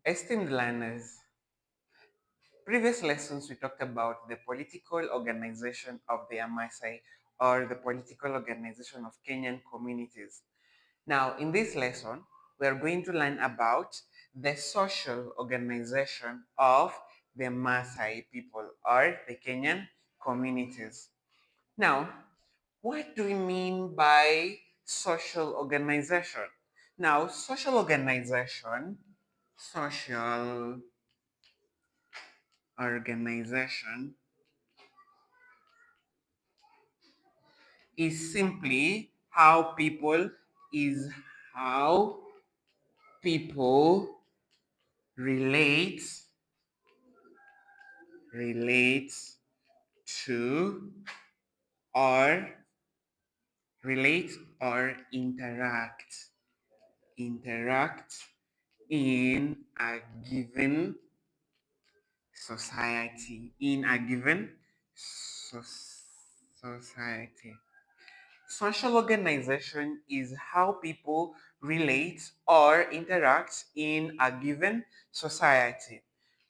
Esteemed learners, previous lessons we talked about the political organization of the Maasai or the political organization of Kenyan communities. Now, in this lesson, we are going to learn about the social organization of the Maasai people or the Kenyan communities. Now, what do we mean by social organization? Now, social organization is simply is how people relate relate to or relate or interact in a given so- society. Social organization is how people relate or interact in a given society.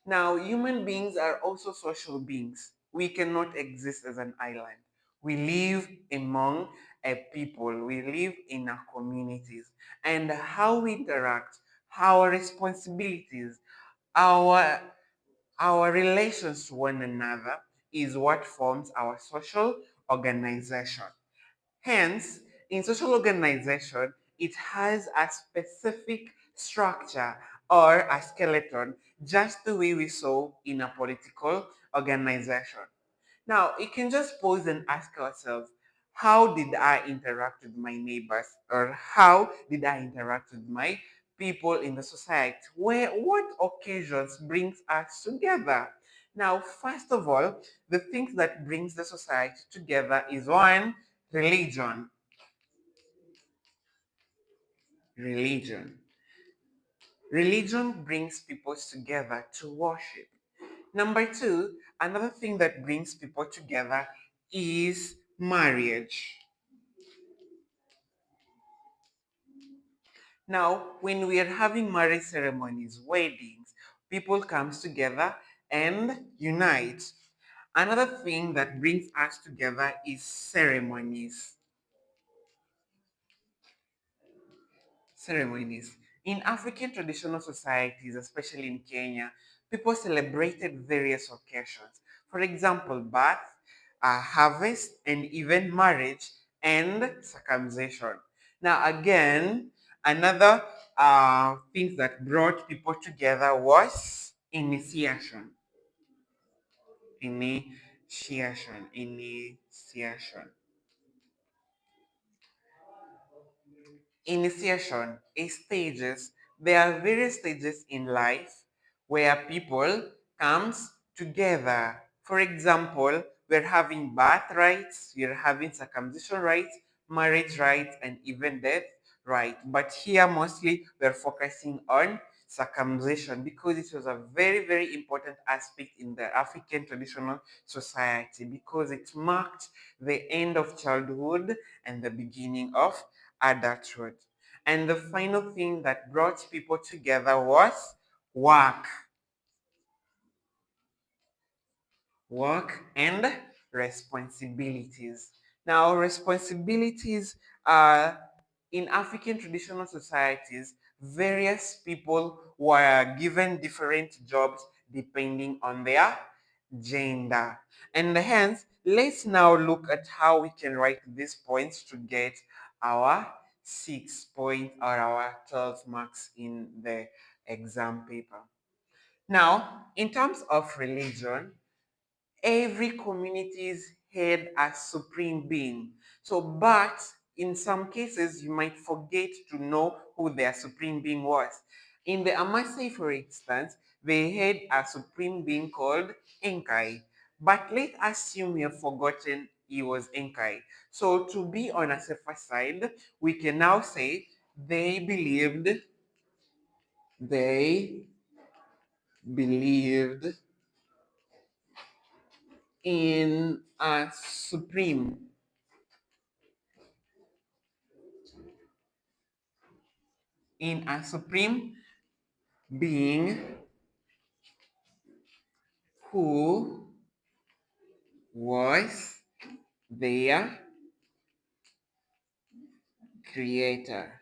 Now, human beings are also social beings. We cannot exist as an island. We live among a people. We live in our communities. And how we interact, our responsibilities, our our relations to one another is what forms our social organization. Hence, in social organization, it has a specific structure or a skeleton, just the way we saw in a political organization. Now, you can just pause and ask ourselves, how did I interact with my neighbors? Or how did I interact with my people in the society? What occasions brings us together? Now, first of all, the things that brings the society together is one, religion. Religion. Religion brings people together to worship. Number two, another thing that brings people together is marriage. Now, when we are having marriage ceremonies, weddings, people comes together and unite. Another thing that brings us together is ceremonies. Ceremonies. In African traditional societies, especially in Kenya, people celebrated various occasions. For example, birth, harvest, and even marriage and circumcision. Now, again, another thing that brought people together was initiation. Initiation. Initiation is stages. There are various stages in life where people comes together. For example, we're having birth rights, we're having circumcision rights, marriage rights, and even death right. But here mostly we're focusing on circumcision because it was a very, very important aspect in the African traditional society because it marked the end of childhood and the beginning of adulthood. And the final thing that brought people together was work. Work and responsibilities. Now, responsibilities are in African traditional societies, various people were given different jobs depending on their gender. And hence, let's now look at how we can write these points to get our 6 point or our 12 marks in the exam paper. Now, in terms of religion, every community's had a supreme being. So, but in some cases, you might forget to know who their supreme being was. In the Amasai, for instance, they had a supreme being called Enkai. But let's assume you have forgotten he was Enkai. So, to be on a safer side, we can now say they believed in a supreme being who was their creator.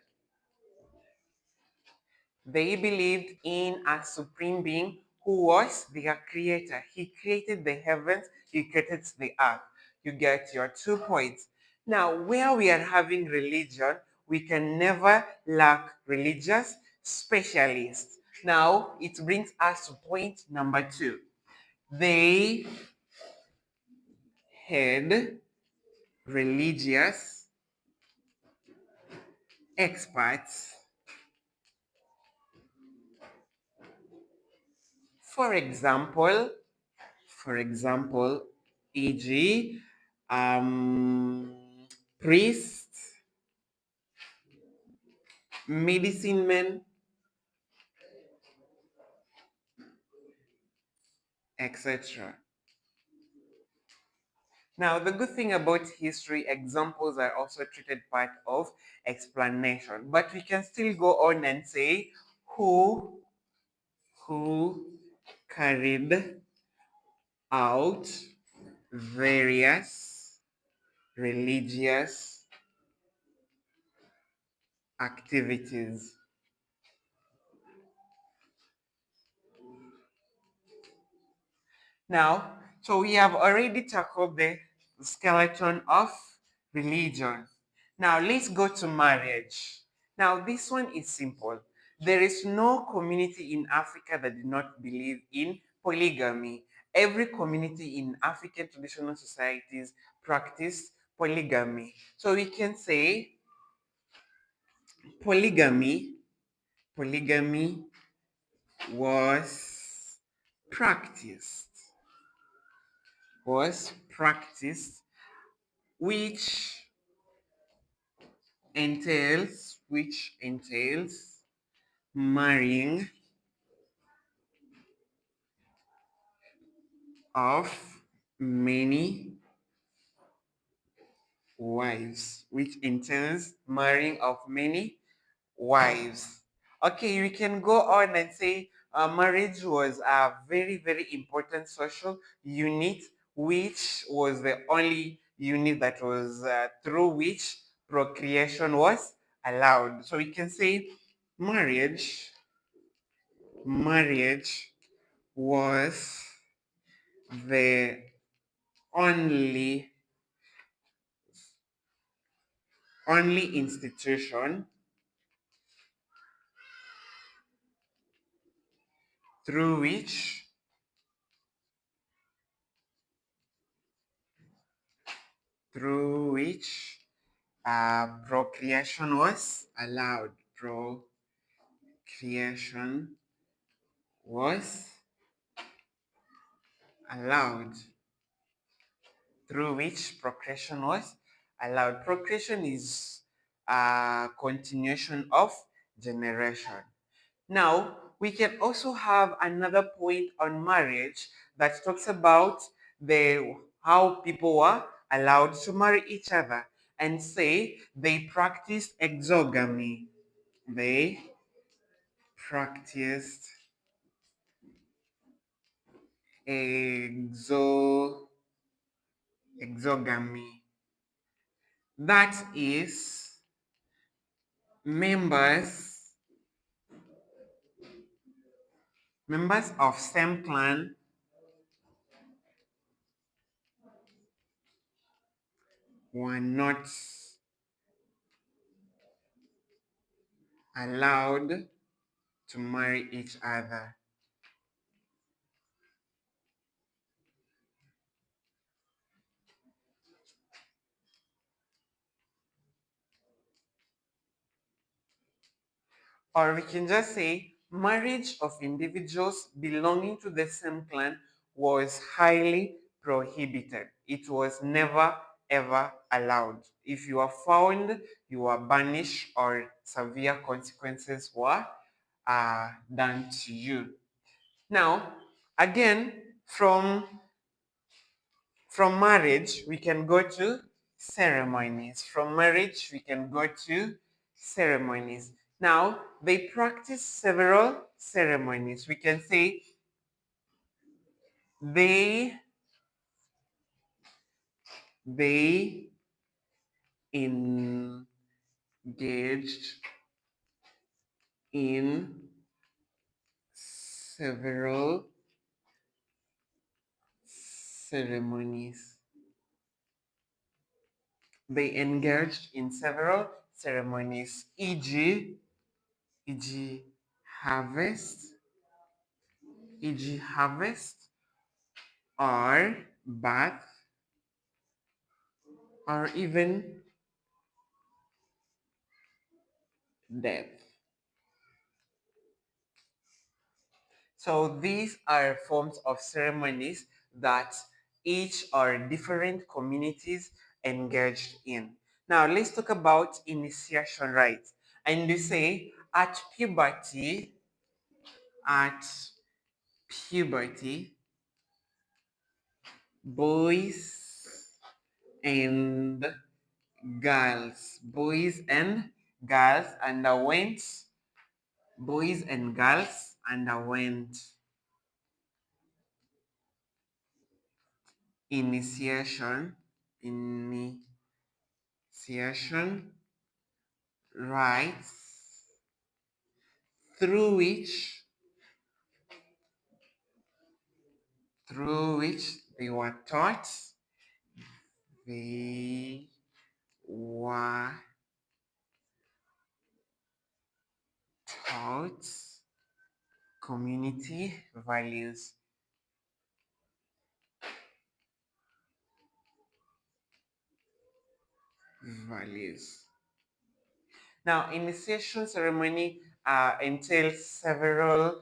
They believed in a supreme being who was their creator. He created the heavens, he created the earth. You get your 2 points. Now, where we are having religion, we can never lack religious specialists. Now, it brings us to point number 2. They had religious experts. For example, e.g., priests, medicine men, etc. Now, the good thing about history, examples are also treated part of explanation, but we can still go on and say who who carried out various religious activities. Now, so we have already tackled the skeleton of religion. Now, let's go to marriage. Now, this one is simple. There is no community in Africa that did not believe in polygamy. Every community in African traditional societies practice polygamy. So we can say polygamy, polygamy was practiced, was practiced, which entails marrying of many wives, which entails marrying of many wives. Okay, we can go on and say marriage was a very, very important social unit, which was the only unit that was through which procreation was allowed. So we can say marriage, marriage was the only only institution through which through which procreation was allowed. Procreation was allowed. Through which procreation was allowed. Procreation is a continuation of generation. Now, we can also have another point on marriage that talks about the how people were allowed to marry each other and say they practiced exogamy. They practiced exogamy. That is, members members of same clan were not allowed to marry each other. Or we can just say marriage of individuals belonging to the same clan was highly prohibited. It was never ever allowed. If you are found, you are banished or severe consequences were done to you. Now, again, from marriage, we can go to ceremonies. From marriage, we can go to ceremonies. Now, they practice several ceremonies. We can say they they engaged in several ceremonies. They engaged in several ceremonies, e.g., harvest, e.g., harvest, or birth, or even death. So these are forms of ceremonies that each or different communities engaged in. Now let's talk about initiation rites. And you say at puberty, boys and boys and girls underwent boys and girls underwent initiation initiation rites through which they were taught they were taught community values. Now, initiation ceremony entails several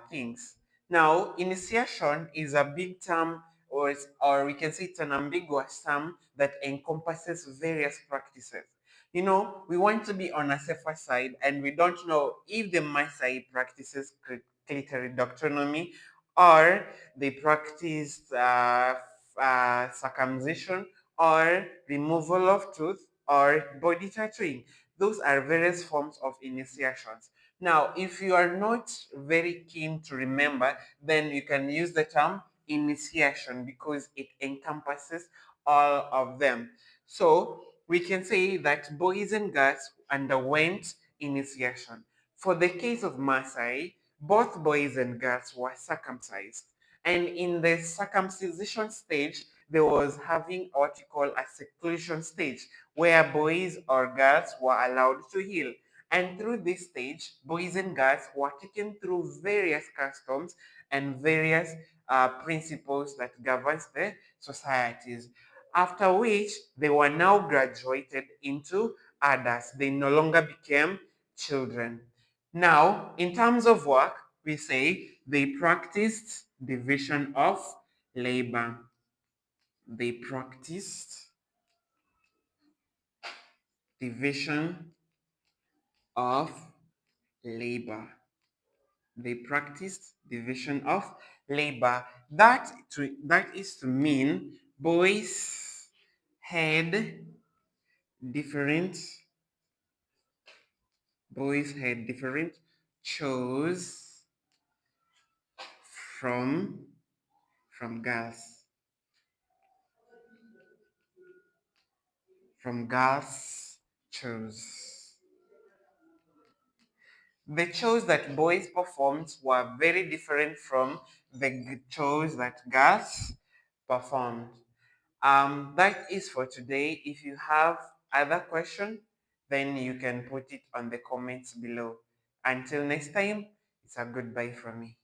things. Now, initiation is a big term, or we can say it's an ambiguous term that encompasses various practices. You know, we want to be on a safer side, and we don't know if the Maasai practices clitoridectomy or they practice circumcision or removal of tooth or body tattooing. Those are various forms of initiations. Now, if you are not very keen to remember, then you can use the term initiation because it encompasses all of them. So we can say that boys and girls underwent initiation. For the case of Maasai, both boys and girls were circumcised. And in the circumcision stage, there was having what you call a seclusion stage, where boys or girls were allowed to heal. And through this stage, boys and girls were taken through various customs and various principles that governs the societies. After which, they were now graduated into adults. They no longer became children. Now, in terms of work, we say they practiced division of labor. They practiced division of labor. They practiced division of labor. That is to mean had different boys had different chores from girls. From girls chores. The chores that boys performed were very different from the chores that girls performed. That is for today. If you have other question, then you can put it on the comments below. Until next time, it's a goodbye from me.